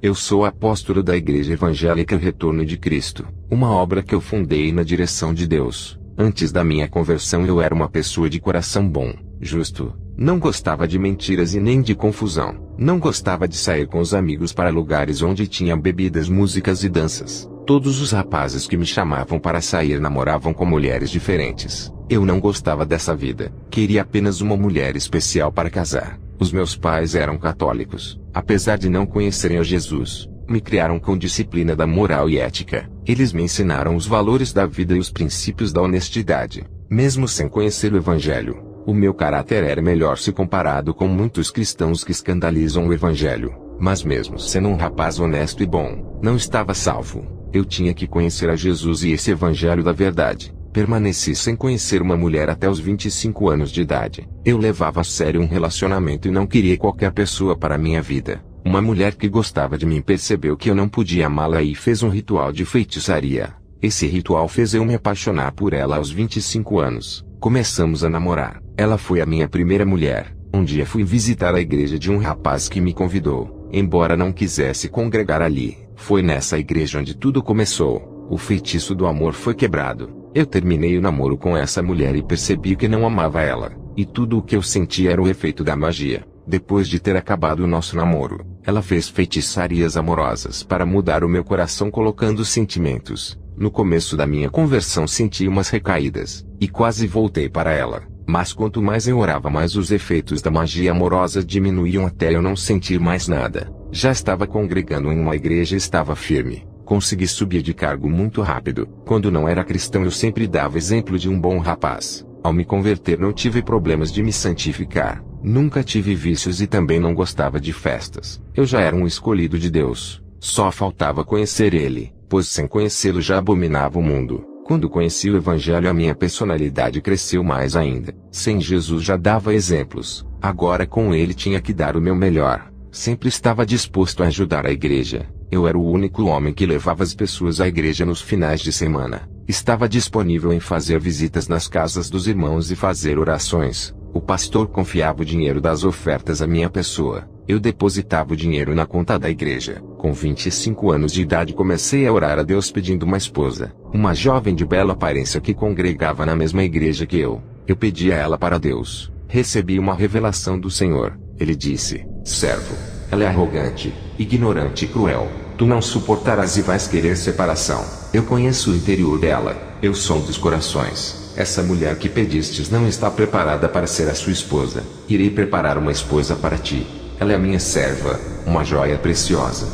Eu sou apóstolo da Igreja Evangélica Retorno de Cristo, uma obra que eu fundei na direção de Deus. Antes da minha conversão eu era uma pessoa de coração bom, justo, não gostava de mentiras e nem de confusão, não gostava de sair com os amigos para lugares onde tinha bebidas, músicas e danças. Todos os rapazes que me chamavam para sair namoravam com mulheres diferentes. Eu não gostava dessa vida, queria apenas uma mulher especial para casar. Os meus pais eram católicos, apesar de não conhecerem a Jesus, me criaram com disciplina da moral e ética. Eles me ensinaram os valores da vida e os princípios da honestidade. Mesmo sem conhecer o Evangelho, o meu caráter era melhor se comparado com muitos cristãos que escandalizam o Evangelho. Mas mesmo sendo um rapaz honesto e bom, não estava salvo. Eu tinha que conhecer a Jesus e esse Evangelho da verdade. Permaneci sem conhecer uma mulher até os 25 anos de idade. Eu levava a sério um relacionamento e não queria qualquer pessoa para minha vida. Uma mulher que gostava de mim percebeu que eu não podia amá-la e fez um ritual de feitiçaria. Esse ritual fez eu me apaixonar por ela aos 25 anos. Começamos a namorar. Ela foi a minha primeira mulher. Um dia fui visitar a igreja de um rapaz que me convidou, embora não quisesse congregar ali. Foi nessa igreja onde tudo começou. O feitiço do amor foi quebrado. Eu terminei o namoro com essa mulher e percebi que não amava ela, e tudo o que eu sentia era o efeito da magia. Depois de ter acabado o nosso namoro, ela fez feitiçarias amorosas para mudar o meu coração colocando sentimentos. No começo da minha conversão senti umas recaídas, e quase voltei para ela. Mas quanto mais eu orava, mais os efeitos da magia amorosa diminuíam até eu não sentir mais nada. Já estava congregando em uma igreja e estava firme. Consegui subir de cargo muito rápido. Quando não era cristão eu sempre dava exemplo de um bom rapaz. Ao me converter não tive problemas de me santificar. Nunca tive vícios e também não gostava de festas. Eu já era um escolhido de Deus. Só faltava conhecer Ele, pois sem conhecê-lo já abominava o mundo. Quando conheci o Evangelho a minha personalidade cresceu mais ainda. Sem Jesus já dava exemplos. Agora com Ele tinha que dar o meu melhor. Sempre estava disposto a ajudar a igreja. Eu era o único homem que levava as pessoas à igreja nos finais de semana. Estava disponível em fazer visitas nas casas dos irmãos e fazer orações. O pastor confiava o dinheiro das ofertas à minha pessoa. Eu depositava o dinheiro na conta da igreja. Com 25 anos de idade comecei a orar a Deus pedindo uma esposa. Uma jovem de bela aparência que congregava na mesma igreja que eu. Eu pedi a ela para Deus. Recebi uma revelação do Senhor. Ele disse: servo, ela é arrogante, ignorante e cruel. Tu não suportarás e vais querer separação. Eu conheço o interior dela. Eu sondo os corações. Essa mulher que pedistes não está preparada para ser a sua esposa. Irei preparar uma esposa para ti. Ela é minha serva, uma joia preciosa.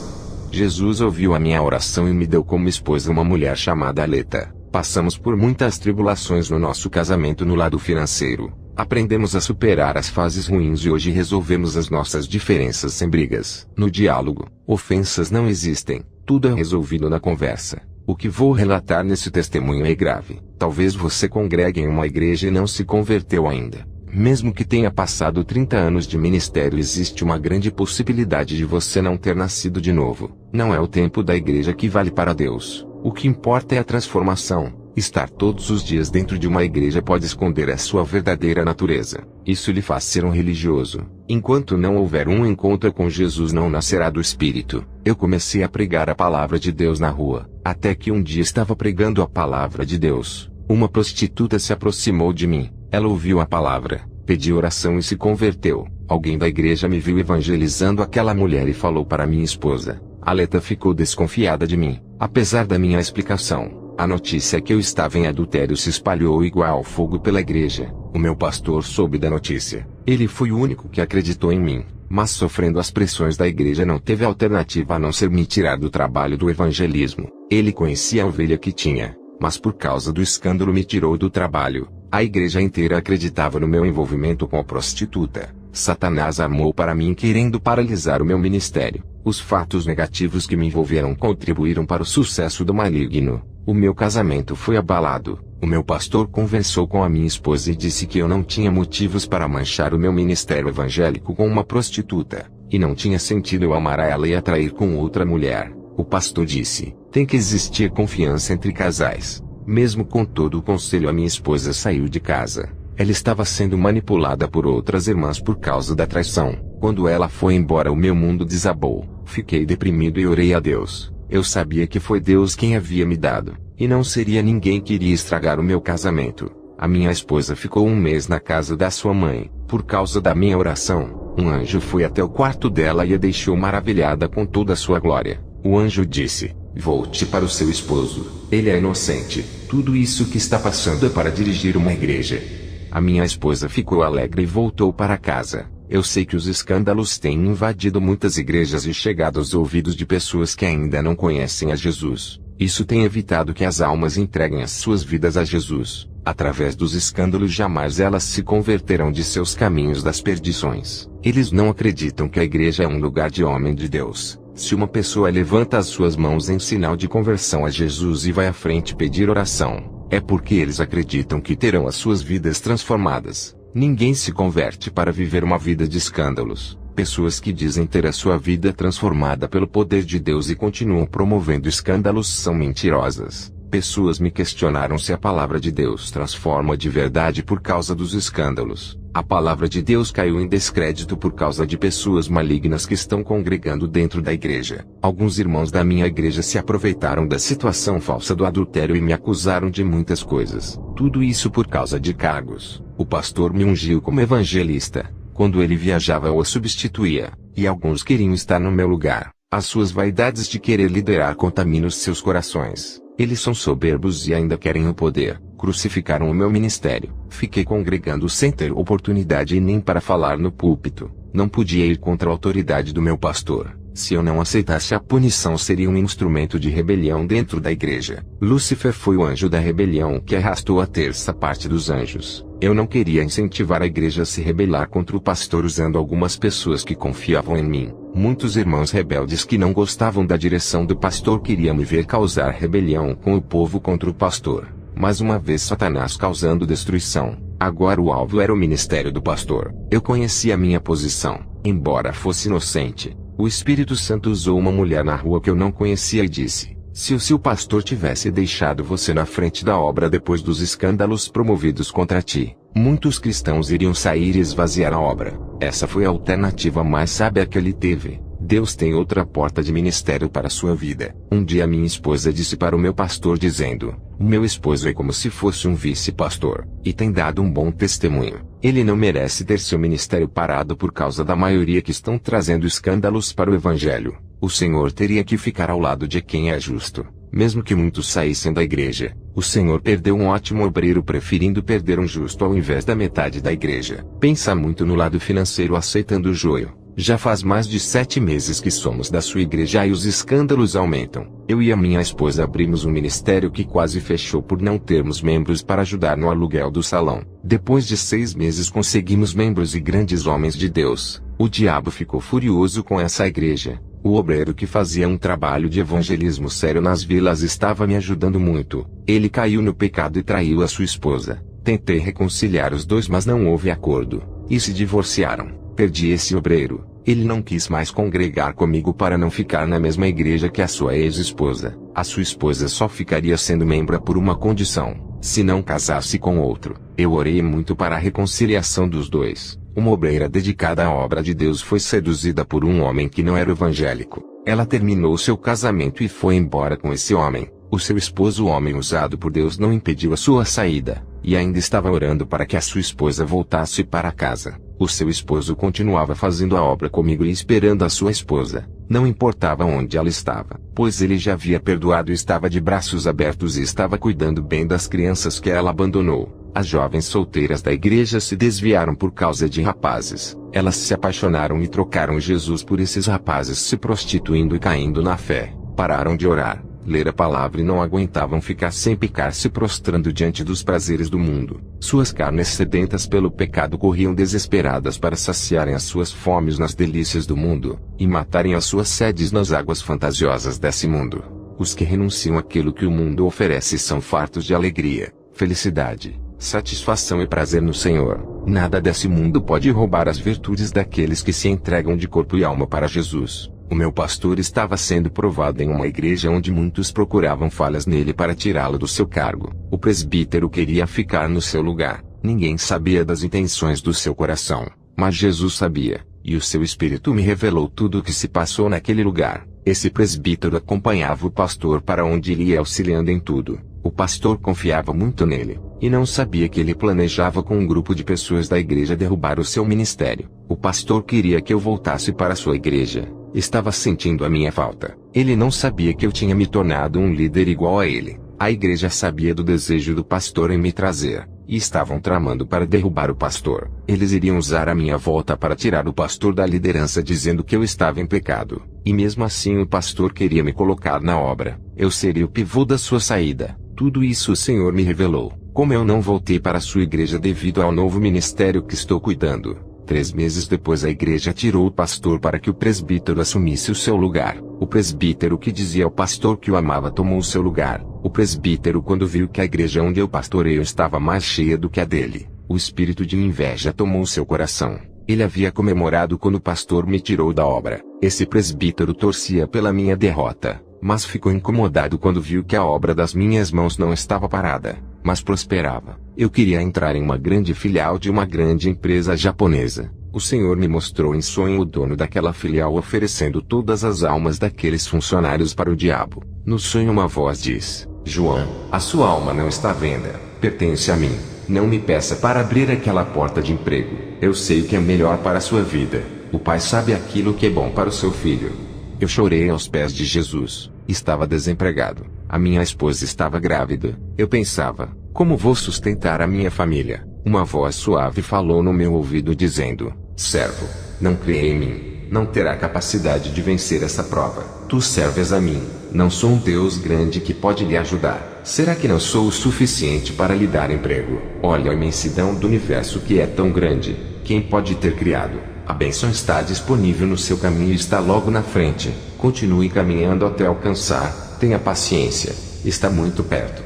Jesus ouviu a minha oração e me deu como esposa uma mulher chamada Aleta. Passamos por muitas tribulações no nosso casamento no lado financeiro. Aprendemos a superar as fases ruins e hoje resolvemos as nossas diferenças sem brigas. No diálogo, ofensas não existem, tudo é resolvido na conversa. O que vou relatar nesse testemunho é grave. Talvez você congregue em uma igreja e não se converteu ainda. Mesmo que tenha passado 30 anos de ministério, existe uma grande possibilidade de você não ter nascido de novo. Não é o tempo da igreja que vale para Deus. O que importa é a transformação. Estar todos os dias dentro de uma igreja pode esconder a sua verdadeira natureza. Isso lhe faz ser um religioso. Enquanto não houver um encontro com Jesus, não nascerá do Espírito. Eu comecei a pregar a palavra de Deus na rua, até que um dia estava pregando a palavra de Deus. Uma prostituta se aproximou de mim. Ela ouviu a palavra, pediu oração e se converteu. Alguém da igreja me viu evangelizando aquela mulher e falou para minha esposa. Aleta ficou desconfiada de mim, apesar da minha explicação. A notícia que eu estava em adultério se espalhou igual fogo pela igreja. O meu pastor soube da notícia. Ele foi o único que acreditou em mim, mas sofrendo as pressões da igreja não teve alternativa a não ser me tirar do trabalho do evangelismo. Ele conhecia a ovelha que tinha, mas por causa do escândalo me tirou do trabalho. A igreja inteira acreditava no meu envolvimento com a prostituta. Satanás armou para mim querendo paralisar o meu ministério. Os fatos negativos que me envolveram contribuíram para o sucesso do maligno. O meu casamento foi abalado. O meu pastor conversou com a minha esposa e disse que eu não tinha motivos para manchar o meu ministério evangélico com uma prostituta, e não tinha sentido eu amar a ela e atrair com outra mulher. O pastor disse: tem que existir confiança entre casais. Mesmo com todo o conselho, a minha esposa saiu de casa. Ela estava sendo manipulada por outras irmãs por causa da traição. Quando ela foi embora, o meu mundo desabou. Fiquei deprimido e orei a Deus. Eu sabia que foi Deus quem havia me dado, e não seria ninguém que iria estragar o meu casamento. A minha esposa ficou um mês na casa da sua mãe. Por causa da minha oração, um anjo foi até o quarto dela e a deixou maravilhada com toda a sua glória. O anjo disse: volte para o seu esposo. Ele é inocente. Tudo isso que está passando é para dirigir uma igreja. A minha esposa ficou alegre e voltou para casa. Eu sei que os escândalos têm invadido muitas igrejas e chegado aos ouvidos de pessoas que ainda não conhecem a Jesus. Isso tem evitado que as almas entreguem as suas vidas a Jesus. Através dos escândalos jamais elas se converterão de seus caminhos das perdições. Eles não acreditam que a igreja é um lugar de homem de Deus. Se uma pessoa levanta as suas mãos em sinal de conversão a Jesus e vai à frente pedir oração, é porque eles acreditam que terão as suas vidas transformadas. Ninguém se converte para viver uma vida de escândalos. Pessoas que dizem ter a sua vida transformada pelo poder de Deus e continuam promovendo escândalos são mentirosas. Pessoas me questionaram se a palavra de Deus transforma de verdade por causa dos escândalos. A palavra de Deus caiu em descrédito por causa de pessoas malignas que estão congregando dentro da igreja. Alguns irmãos da minha igreja se aproveitaram da situação falsa do adultério e me acusaram de muitas coisas. Tudo isso por causa de cargos. O pastor me ungiu como evangelista. Quando ele viajava eu o substituía, e alguns queriam estar no meu lugar. As suas vaidades de querer liderar contaminam os seus corações. Eles são soberbos e ainda querem o poder. Crucificaram o meu ministério. Fiquei congregando sem ter oportunidade e nem para falar no púlpito. Não podia ir contra a autoridade do meu pastor. Se eu não aceitasse a punição seria um instrumento de rebelião dentro da igreja. Lúcifer foi o anjo da rebelião que arrastou a terça parte dos anjos. Eu não queria incentivar a igreja a se rebelar contra o pastor usando algumas pessoas que confiavam em mim. Muitos irmãos rebeldes que não gostavam da direção do pastor queriam me ver causar rebelião com o povo contra o pastor. Mais uma vez Satanás causando destruição. Agora o alvo era o ministério do pastor. Eu conhecia a minha posição, embora fosse inocente. O Espírito Santo usou uma mulher na rua que eu não conhecia e disse: se o seu pastor tivesse deixado você na frente da obra depois dos escândalos promovidos contra ti, muitos cristãos iriam sair e esvaziar a obra. Essa foi a alternativa mais sábia que ele teve. Deus tem outra porta de ministério para a sua vida. Um dia minha esposa disse para o meu pastor dizendo: o meu esposo é como se fosse um vice-pastor, e tem dado um bom testemunho. Ele não merece ter seu ministério parado por causa da maioria que estão trazendo escândalos para o evangelho. O Senhor teria que ficar ao lado de quem é justo. Mesmo que muitos saíssem da igreja, o Senhor perdeu um ótimo obreiro preferindo perder um justo ao invés da metade da igreja. Pensa muito no lado financeiro aceitando o joio. Já faz mais de 7 meses que somos da sua igreja e os escândalos aumentam. Eu e a minha esposa abrimos um ministério que quase fechou por não termos membros para ajudar no aluguel do salão. Depois de 6 meses conseguimos membros e grandes homens de Deus. O diabo ficou furioso com essa igreja. O obreiro que fazia um trabalho de evangelismo sério nas vilas estava me ajudando muito. Ele caiu no pecado e traiu a sua esposa. Tentei reconciliar os dois mas não houve acordo, e se divorciaram. Perdi esse obreiro. Ele não quis mais congregar comigo para não ficar na mesma igreja que a sua ex-esposa. A sua esposa só ficaria sendo membro por uma condição: se não casasse com outro. Eu orei muito para a reconciliação dos dois. Uma obreira dedicada à obra de Deus foi seduzida por um homem que não era evangélico. Ela terminou seu casamento e foi embora com esse homem. O seu esposo, o homem usado por Deus, não impediu a sua saída, e ainda estava orando para que a sua esposa voltasse para casa. O seu esposo continuava fazendo a obra comigo e esperando a sua esposa. Não importava onde ela estava, pois ele já havia perdoado e estava de braços abertos e estava cuidando bem das crianças que ela abandonou. As jovens solteiras da igreja se desviaram por causa de rapazes. Elas se apaixonaram e trocaram Jesus por esses rapazes, se prostituindo e caindo na fé. Pararam de orar, ler a palavra e não aguentavam ficar sem pecar, se prostrando diante dos prazeres do mundo. Suas carnes sedentas pelo pecado corriam desesperadas para saciarem as suas fomes nas delícias do mundo, e matarem as suas sedes nas águas fantasiosas desse mundo. Os que renunciam àquilo que o mundo oferece são fartos de alegria, felicidade, satisfação e prazer no Senhor. Nada desse mundo pode roubar as virtudes daqueles que se entregam de corpo e alma para Jesus. O meu pastor estava sendo provado em uma igreja onde muitos procuravam falhas nele para tirá-lo do seu cargo. O presbítero queria ficar no seu lugar. Ninguém sabia das intenções do seu coração, mas Jesus sabia. e o seu espírito me revelou tudo o que se passou naquele lugar. Esse presbítero acompanhava o pastor para onde ele ia, auxiliando em tudo. O pastor confiava muito nele, e não sabia que ele planejava com um grupo de pessoas da igreja derrubar o seu ministério. O pastor queria que eu voltasse para sua igreja. Estava sentindo a minha falta. Ele não sabia que eu tinha me tornado um líder igual a ele. A igreja sabia do desejo do pastor em me trazer, e estavam tramando para derrubar o pastor. Eles iriam usar a minha volta para tirar o pastor da liderança, dizendo que eu estava em pecado. E mesmo assim o pastor queria me colocar na obra. Eu seria o pivô da sua saída. Tudo isso o Senhor me revelou. Como eu não voltei para a sua igreja devido ao novo ministério que estou cuidando. 3 meses depois a igreja tirou o pastor para que o presbítero assumisse o seu lugar. O presbítero que dizia ao pastor que o amava tomou o seu lugar. O presbítero, quando viu que a igreja onde eu pastoreio estava mais cheia do que a dele, o espírito de inveja tomou seu coração. Ele havia comemorado quando o pastor me tirou da obra. Esse presbítero torcia pela minha derrota, mas ficou incomodado quando viu que a obra das minhas mãos não estava parada, mas prosperava. Eu queria entrar em uma grande filial de uma grande empresa japonesa. O Senhor me mostrou em sonho o dono daquela filial oferecendo todas as almas daqueles funcionários para o diabo. No sonho uma voz diz: João, a sua alma não está à venda, pertence a mim. Não me peça para abrir aquela porta de emprego. Eu sei o que é melhor para a sua vida. O pai sabe aquilo que é bom para o seu filho. Eu chorei aos pés de Jesus. Estava desempregado. A minha esposa estava grávida. Eu pensava, como vou sustentar a minha família? Uma voz suave falou no meu ouvido dizendo: servo, não crê em mim. Não terá capacidade de vencer essa prova. Tu serves a mim. Não sou um Deus grande que pode lhe ajudar. Será que não sou o suficiente para lhe dar emprego? Olha a imensidão do universo que é tão grande. Quem pode ter criado? A bênção está disponível no seu caminho e está logo na frente. Continue caminhando até alcançar. Tenha paciência. Está muito perto.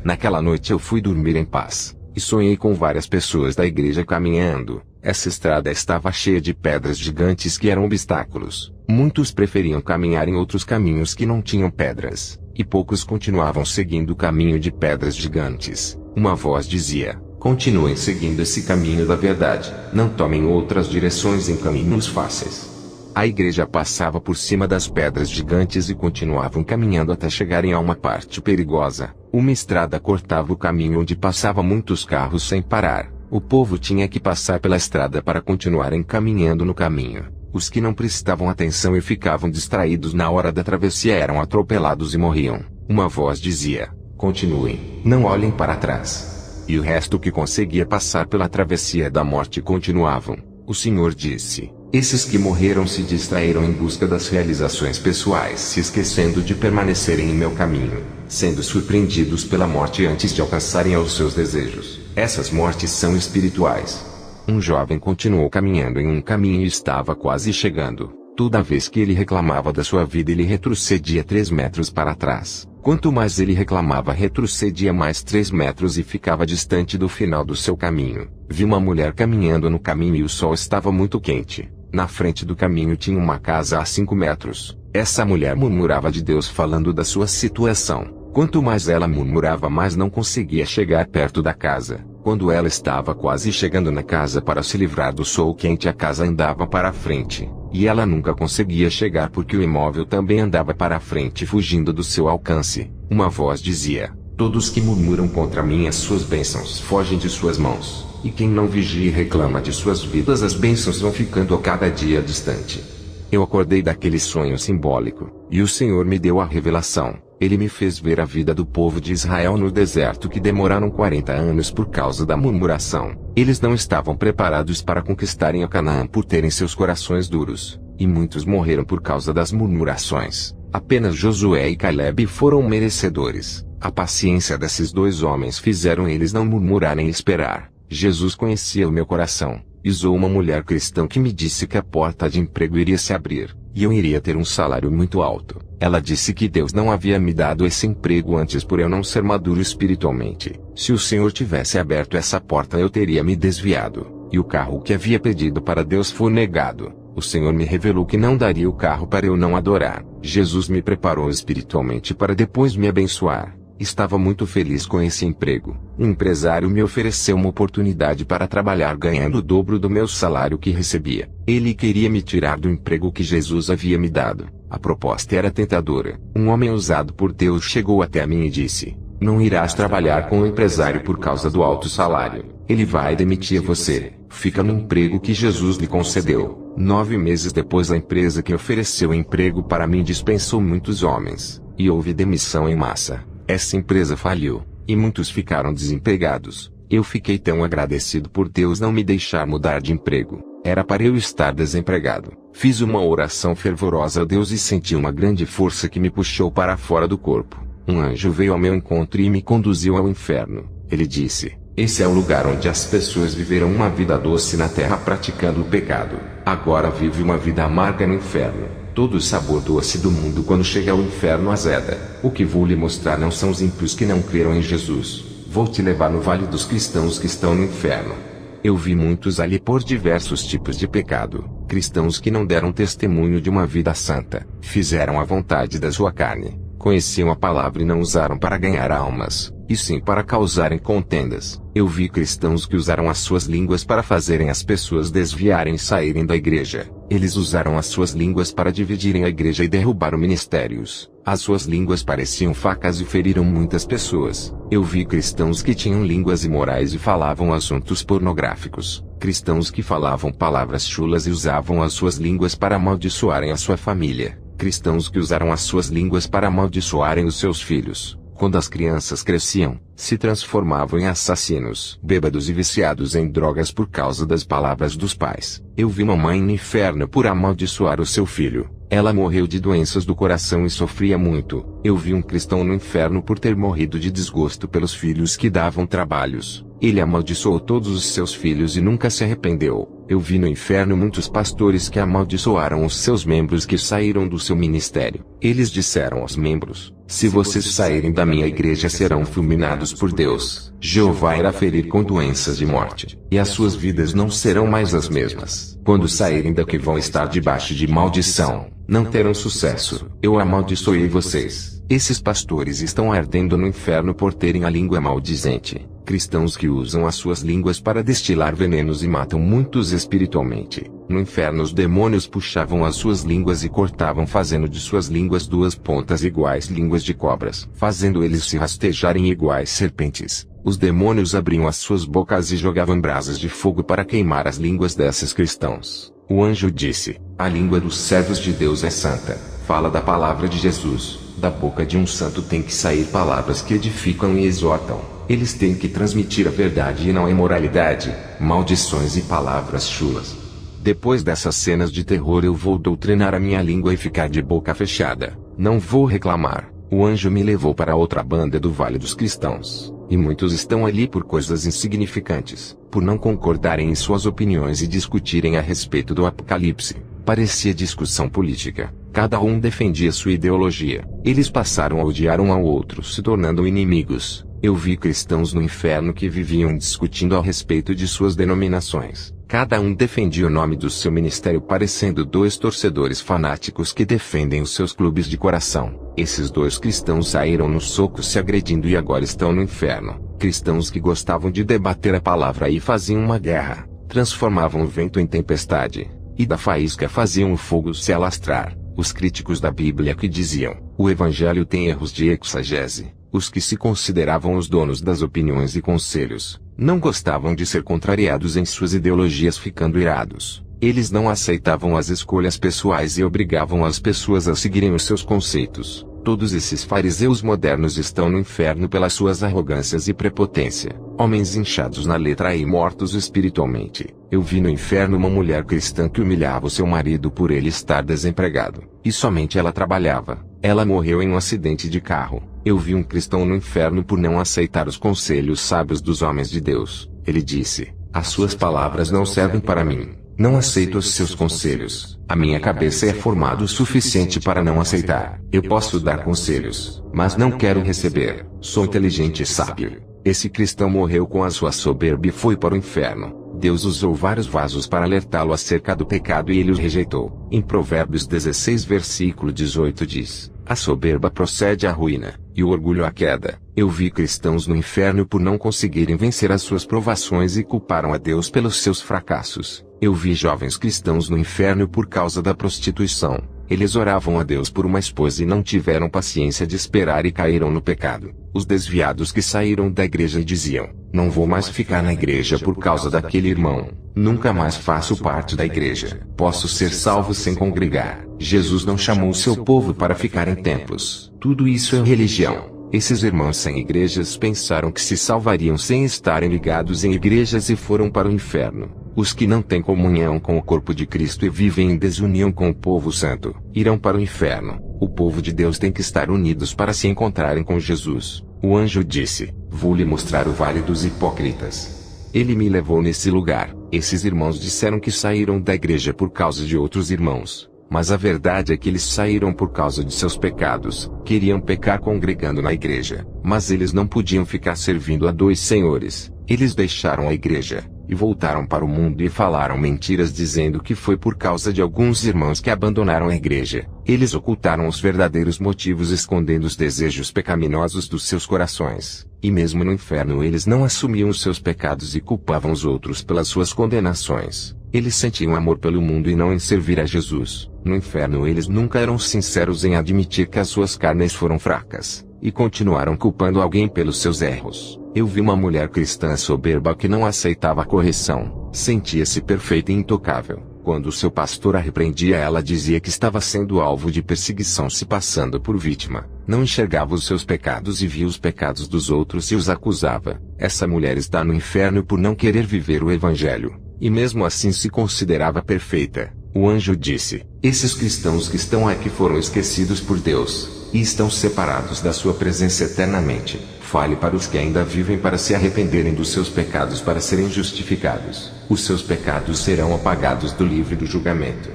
Naquela noite eu fui dormir em paz. E sonhei com várias pessoas da igreja caminhando. Essa estrada estava cheia de pedras gigantes que eram obstáculos. Muitos preferiam caminhar em outros caminhos que não tinham pedras. E poucos continuavam seguindo o caminho de pedras gigantes. Uma voz dizia: continuem seguindo esse caminho da verdade. Não tomem outras direções em caminhos fáceis. A igreja passava por cima das pedras gigantes e continuavam caminhando até chegarem a uma parte perigosa. Uma estrada cortava o caminho onde passavam muitos carros sem parar. O povo tinha que passar pela estrada para continuarem caminhando no caminho. Os que não prestavam atenção e ficavam distraídos na hora da travessia eram atropelados e morriam. Uma voz dizia: continuem, não olhem para trás. E o resto que conseguia passar pela travessia da morte continuavam. O Senhor disse: esses que morreram se distraíram em busca das realizações pessoais, se esquecendo de permanecerem em meu caminho, sendo surpreendidos pela morte antes de alcançarem aos seus desejos. Essas mortes são espirituais. Um jovem continuou caminhando em um caminho e estava quase chegando. Toda vez que ele reclamava da sua vida, ele retrocedia 3 metros para trás. Quanto mais ele reclamava, retrocedia mais 3 metros e ficava distante do final do seu caminho. Vi uma mulher caminhando no caminho e o sol estava muito quente. Na frente do caminho tinha uma casa a 5 metros. Essa mulher murmurava de Deus, falando da sua situação. Quanto mais ela murmurava, mais não conseguia chegar perto da casa. Quando ela estava quase chegando na casa para se livrar do sol quente, a casa andava para frente. E ela nunca conseguia chegar porque o imóvel também andava para frente, fugindo do seu alcance. Uma voz dizia: todos que murmuram contra mim, as suas bênçãos fogem de suas mãos. E quem não vigia e reclama de suas vidas, as bênçãos vão ficando a cada dia distante. Eu acordei daquele sonho simbólico, e o Senhor me deu a revelação. Ele me fez ver a vida do povo de Israel no deserto, que demoraram 40 anos por causa da murmuração. Eles não estavam preparados para conquistarem a Canaã por terem seus corações duros, e muitos morreram por causa das murmurações. Apenas Josué e Caleb foram merecedores. A paciência desses 2 homens fizeram eles não murmurarem e esperar. Jesus conhecia o meu coração. Usou uma mulher cristã que me disse que a porta de emprego iria se abrir, e eu iria ter um salário muito alto. Ela disse que Deus não havia me dado esse emprego antes por eu não ser maduro espiritualmente. Se o Senhor tivesse aberto essa porta, eu teria me desviado, e o carro que havia pedido para Deus foi negado. O Senhor me revelou que não daria o carro para eu não adorar. Jesus me preparou espiritualmente para depois me abençoar. Estava muito feliz com esse emprego. O empresário me ofereceu uma oportunidade para trabalhar ganhando o dobro do meu salário que recebia. Ele queria me tirar do emprego que Jesus havia me dado. A proposta era tentadora. Um homem usado por Deus chegou até mim e disse: "Não irás trabalhar com o empresário por causa do alto salário. Ele vai demitir você. Fica no emprego que Jesus lhe concedeu." 9 meses depois, a empresa que ofereceu o emprego para mim dispensou muitos homens, e houve demissão em massa. Essa empresa faliu, e muitos ficaram desempregados. Eu fiquei tão agradecido por Deus não me deixar mudar de emprego. Era para eu estar desempregado. Fiz uma oração fervorosa a Deus e senti uma grande força que me puxou para fora do corpo. Um anjo veio ao meu encontro e me conduziu ao inferno. Ele disse: "Esse é o lugar onde as pessoas viverão uma vida doce na terra praticando o pecado. Agora vive uma vida amarga no inferno. Todo o sabor doce do mundo quando chega ao inferno azeda. O que vou lhe mostrar não são os ímpios que não creram em Jesus. Vou te levar no vale dos cristãos que estão no inferno." Eu vi muitos ali por diversos tipos de pecado. Cristãos que não deram testemunho de uma vida santa. Fizeram a vontade da sua carne. Conheciam a palavra e não usaram para ganhar almas, e sim para causarem contendas. Eu vi cristãos que usaram as suas línguas para fazerem as pessoas desviarem e saírem da igreja. Eles usaram as suas línguas para dividirem a igreja e derrubaram ministérios. As suas línguas pareciam facas e feriram muitas pessoas. Eu vi cristãos que tinham línguas imorais e falavam assuntos pornográficos. Cristãos que falavam palavras chulas e usavam as suas línguas para amaldiçoarem a sua família. Cristãos que usaram as suas línguas para amaldiçoarem os seus filhos. Quando as crianças cresciam, se transformavam em assassinos, bêbados e viciados em drogas por causa das palavras dos pais. Eu vi uma mãe no inferno por amaldiçoar o seu filho. Ela morreu de doenças do coração e sofria muito. Eu vi um cristão no inferno por ter morrido de desgosto pelos filhos que davam trabalhos. Ele amaldiçoou todos os seus filhos e nunca se arrependeu. Eu vi no inferno muitos pastores que amaldiçoaram os seus membros que saíram do seu ministério. Eles disseram aos membros: "Se vocês saírem da minha igreja serão fulminados por Deus. Jeová irá ferir com doenças de morte, e as suas vidas não serão mais as mesmas. Quando saírem daqui vão estar debaixo de maldição. Não terão sucesso. Eu amaldiçoei vocês." Esses pastores estão ardendo no inferno por terem a língua maldizente. Cristãos que usam as suas línguas para destilar venenos e matam muitos espiritualmente. No inferno os demônios puxavam as suas línguas e cortavam, fazendo de suas línguas duas pontas iguais línguas de cobras, fazendo eles se rastejarem iguais serpentes. Os demônios abriam as suas bocas e jogavam brasas de fogo para queimar as línguas desses cristãos. O anjo disse: "A língua dos servos de Deus é santa. Fala da palavra de Jesus. Da boca de um santo tem que sair palavras que edificam e exortam. Eles têm que transmitir a verdade e não a imoralidade, maldições e palavras chulas." Depois dessas cenas de terror eu vou doutrinar a minha língua e ficar de boca fechada. Não vou reclamar. O anjo me levou para outra banda do Vale dos Cristãos. E muitos estão ali por coisas insignificantes, por não concordarem em suas opiniões e discutirem a respeito do Apocalipse. Parecia discussão política. Cada um defendia sua ideologia. Eles passaram a odiar um ao outro, se tornando inimigos. Eu vi cristãos no inferno que viviam discutindo a respeito de suas denominações. Cada um defendia o nome do seu ministério, parecendo dois torcedores fanáticos que defendem os seus clubes de coração. Esses dois cristãos saíram nos socos se agredindo e agora estão no inferno. Cristãos que gostavam de debater a palavra e faziam uma guerra. Transformavam o vento em tempestade, e da faísca faziam o fogo se alastrar. Os críticos da Bíblia que diziam: "O Evangelho tem erros de exegese." Os que se consideravam os donos das opiniões e conselhos, não gostavam de ser contrariados em suas ideologias, ficando irados. Eles não aceitavam as escolhas pessoais e obrigavam as pessoas a seguirem os seus conceitos. Todos esses fariseus modernos estão no inferno pelas suas arrogâncias e prepotência. Homens inchados na letra e mortos espiritualmente. Eu vi no inferno uma mulher cristã que humilhava o seu marido por ele estar desempregado. E somente ela trabalhava. Ela morreu em um acidente de carro. Eu vi um cristão no inferno por não aceitar os conselhos sábios dos homens de Deus. Ele disse: "As suas palavras não servem para mim. Não aceito os seus conselhos. A minha cabeça é formada o suficiente para não aceitar. Eu posso dar conselhos, mas não quero receber. Sou inteligente e sábio." Esse cristão morreu com a sua soberba e foi para o inferno. Deus usou vários vasos para alertá-lo acerca do pecado e ele os rejeitou. Em Provérbios 16 versículo 18 diz: "A soberba procede à ruína, e o orgulho à queda. Eu vi cristãos no inferno por não conseguirem vencer as suas provações e culparam a Deus pelos seus fracassos. Eu vi jovens cristãos no inferno por causa da prostituição. Eles oravam a Deus por uma esposa e não tiveram paciência de esperar e caíram no pecado. Os desviados que saíram da igreja e diziam: não vou mais ficar na igreja por causa daquele irmão. Nunca mais faço parte da igreja. Posso ser salvo sem congregar. Jesus não chamou o seu povo para ficar em templos. Tudo isso é religião. Esses irmãos sem igrejas pensaram que se salvariam sem estarem ligados em igrejas e foram para o inferno. Os que não têm comunhão com o corpo de Cristo e vivem em desunião com o povo santo, irão para o inferno. O povo de Deus tem que estar unidos para se encontrarem com Jesus. O anjo disse: vou lhe mostrar o vale dos hipócritas. Ele me levou nesse lugar. Esses irmãos disseram que saíram da igreja por causa de outros irmãos. Mas a verdade é que eles saíram por causa de seus pecados. Queriam pecar congregando na igreja, mas eles não podiam ficar servindo a dois senhores. Eles deixaram a igreja e voltaram para o mundo e falaram mentiras dizendo que foi por causa de alguns irmãos que abandonaram a igreja. Eles ocultaram os verdadeiros motivos escondendo os desejos pecaminosos dos seus corações. E mesmo no inferno eles não assumiam os seus pecados e culpavam os outros pelas suas condenações. Eles sentiam amor pelo mundo e não em servir a Jesus. No inferno eles nunca eram sinceros em admitir que as suas carnes foram fracas, e continuaram culpando alguém pelos seus erros. Eu vi uma mulher cristã soberba que não aceitava a correção. Sentia-se perfeita e intocável. Quando seu pastor a repreendia, ela dizia que estava sendo alvo de perseguição, se passando por vítima. Não enxergava os seus pecados e via os pecados dos outros e os acusava. Essa mulher está no inferno por não querer viver o evangelho, e mesmo assim se considerava perfeita. O anjo disse: esses cristãos que estão aqui foram esquecidos por Deus, e estão separados da sua presença eternamente. Fale para os que ainda vivem para se arrependerem dos seus pecados para serem justificados. Os seus pecados serão apagados do livro do julgamento.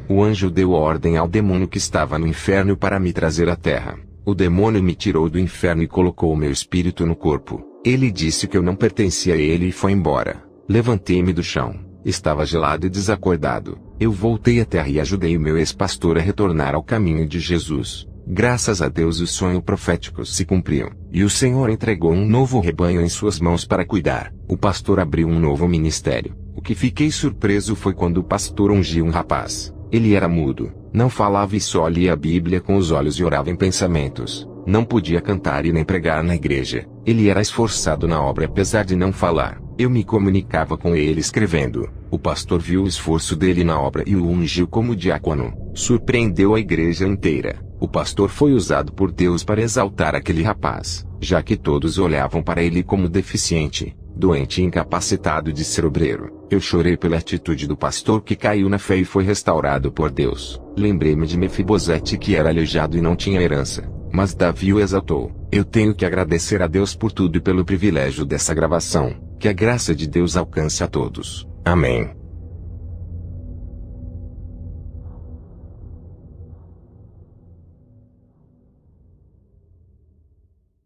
O anjo deu ordem ao demônio que estava no inferno para me trazer à terra. O demônio me tirou do inferno e colocou o meu espírito no corpo. Ele disse que eu não pertencia a ele e foi embora. Levantei-me do chão. Estava gelado e desacordado. Eu voltei à terra e ajudei o meu ex-pastor a retornar ao caminho de Jesus. Graças a Deus o sonho profético se cumpriu, e o Senhor entregou um novo rebanho em suas mãos para cuidar. O pastor abriu um novo ministério. O que fiquei surpreso foi quando o pastor ungiu um rapaz. Ele era mudo, não falava e só lia a Bíblia com os olhos e orava em pensamentos. Não podia cantar e nem pregar na igreja. Ele era esforçado na obra apesar de não falar. Eu me comunicava com ele escrevendo. O pastor viu o esforço dele na obra e o ungiu como diácono. Surpreendeu a igreja inteira. O pastor foi usado por Deus para exaltar aquele rapaz, já que todos olhavam para ele como deficiente, doente e incapacitado de ser obreiro. Eu chorei pela atitude do pastor que caiu na fé e foi restaurado por Deus. Lembrei-me de Mefibosete, que era aleijado e não tinha herança, mas Davi o exaltou. Eu tenho que agradecer a Deus por tudo e pelo privilégio dessa gravação. Que a graça de Deus alcance a todos. Amém.